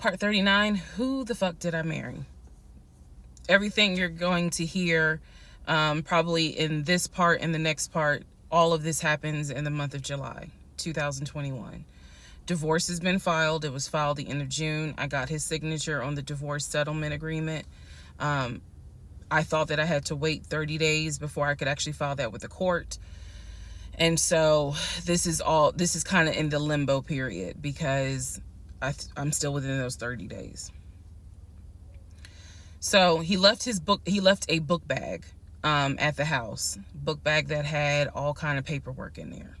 Part 39, who the fuck did I marry? Everything you're going to hear probably in this part and the next part, all of this happens in the month of July 2021. Divorce has been filed. It was filed the end of June. I got his signature on the divorce settlement agreement. I thought that I had to wait 30 days before I could actually file that with the court. And so this is kind of in the limbo period because I'm still within those 30 days. So he left a book bag at the house, book bag that had all kind of paperwork in there.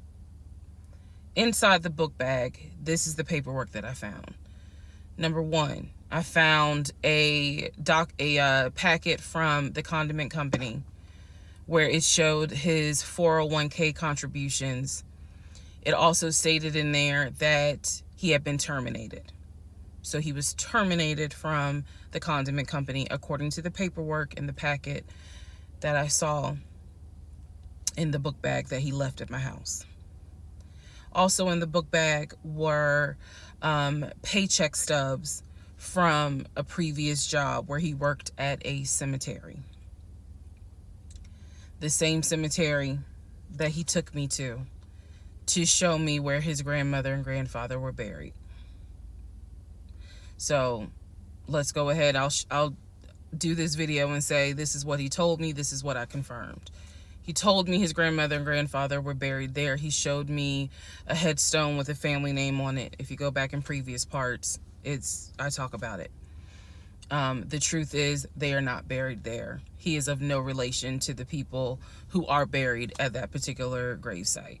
Inside the book bag, this is the paperwork that I found. Number one, I found a packet from the condiment company where it showed his 401k contributions. It also stated in there that he had been terminated. So he was terminated from the condiment company according to the paperwork in the packet that I saw in the book bag that he left at my house. Also in the book bag were paycheck stubs from a previous job where he worked at a cemetery. The same cemetery that he took me to show me where his grandmother and grandfather were buried. So let's go ahead. I'll do this video and say this is what he told me. This is what I confirmed. He told me his grandmother and grandfather were buried there. He showed me a headstone with a family name on it. If you go back in previous parts, I talk about it. The truth is they are not buried there. He is of no relation to the people who are buried at that particular gravesite.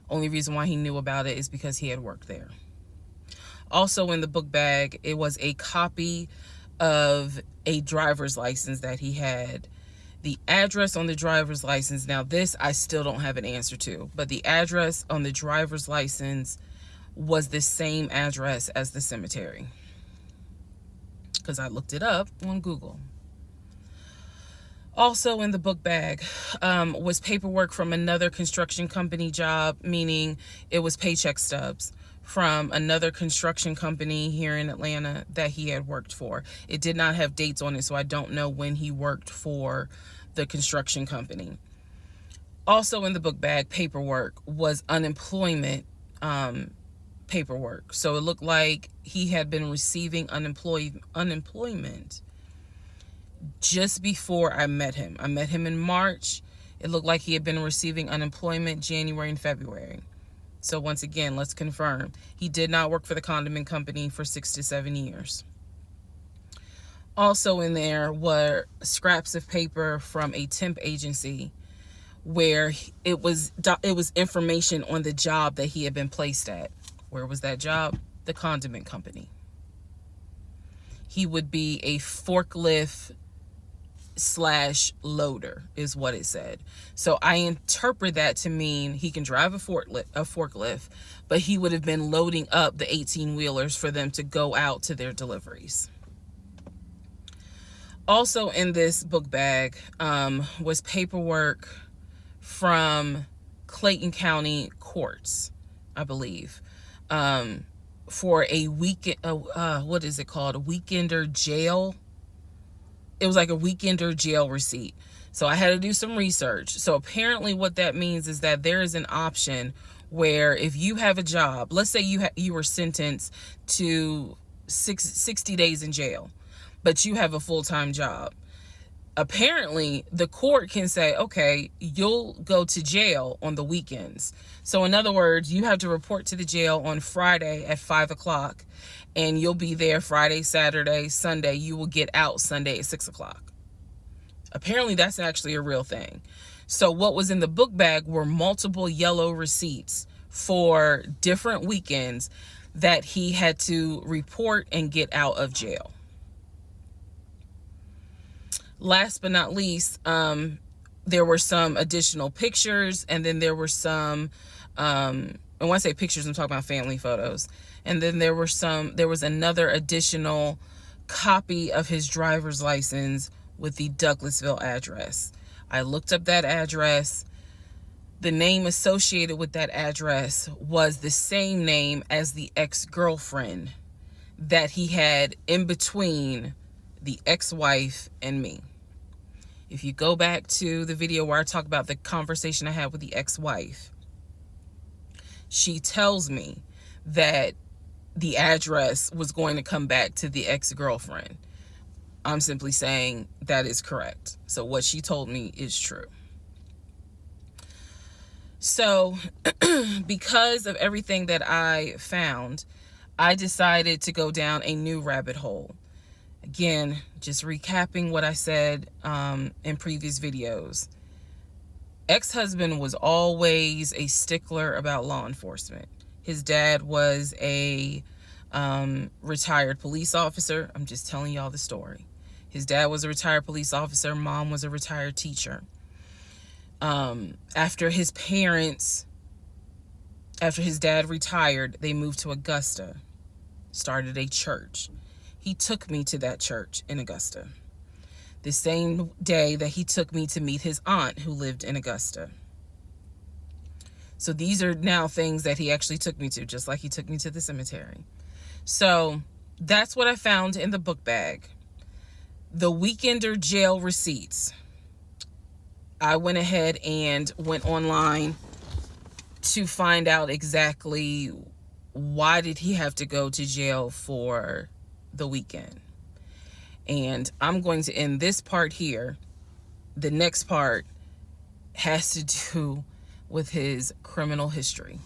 Only reason why he knew about it is because he had worked there. Also in the book bag, it was a copy of a driver's license that he had. The address on the driver's license, now this I still don't have an answer to, but the address on the driver's license was the same address as the cemetery, because I looked it up on Google. Also in the book bag was paperwork from another construction company job, meaning it was paycheck stubs from another construction company here in Atlanta that he had worked for. It did not have dates on it, so I don't know when he worked for the construction company. Also in the book bag paperwork was unemployment paperwork. So it looked like he had been receiving unemployment just before I met him. I met him in March. It looked like he had been receiving unemployment January and February. So once again, let's confirm. He did not work for the condiment company for 6 to 7 years. Also in there were scraps of paper from a temp agency where it was information on the job that he had been placed at. Where was that job? The condiment company. He would be a forklift / loader is what it said. So I interpret that to mean he can drive a forklift, but he would have been loading up the 18-wheelers for them to go out to their deliveries. Also in this book bag was paperwork from Clayton County courts, I believe, for a weekend, what is it called? A weekender jail. It was like a weekender jail receipt. So I had to do some research. So apparently what that means is that there is an option where if you have a job, let's say you were sentenced to 60 days in jail, but you have a full-time job. Apparently the court can say, okay, you'll go to jail on the weekends. So in other words, you have to report to the jail on Friday at 5 o'clock and you'll be there Friday, Saturday, Sunday. You will get out Sunday at 6 o'clock. Apparently that's actually a real thing. So what was in the book bag were multiple yellow receipts for different weekends that he had to report and get out of jail. Last but not least, there were some additional pictures, and then there were some, and when I say pictures, I'm talking about family photos. And then there was another additional copy of his driver's license with the Douglasville address. I looked up that address. The name associated with that address was the same name as the ex-girlfriend that he had in between the ex-wife and me. If you go back to the video where I talk about the conversation I had with the ex-wife, she tells me that the address was going to come back to the ex-girlfriend. I'm simply saying that is correct. So what she told me is true. So because of everything that I found, I decided to go down a new rabbit hole. Again, just recapping what I said in previous videos. Ex-husband was always a stickler about law enforcement. His dad was a retired police officer. I'm just telling y'all the story. His dad was a retired police officer. Mom was a retired teacher. After his dad retired, they moved to Augusta, started a church. He took me to that church in Augusta. The same day that he took me to meet his aunt who lived in Augusta. So these are now things that he actually took me to, just like he took me to the cemetery. So that's what I found in the book bag. The Weekender jail receipts. I went ahead and went online to find out exactly why did he have to go to jail for the weekend. And I'm going to end this part here. The next part has to do with his criminal history.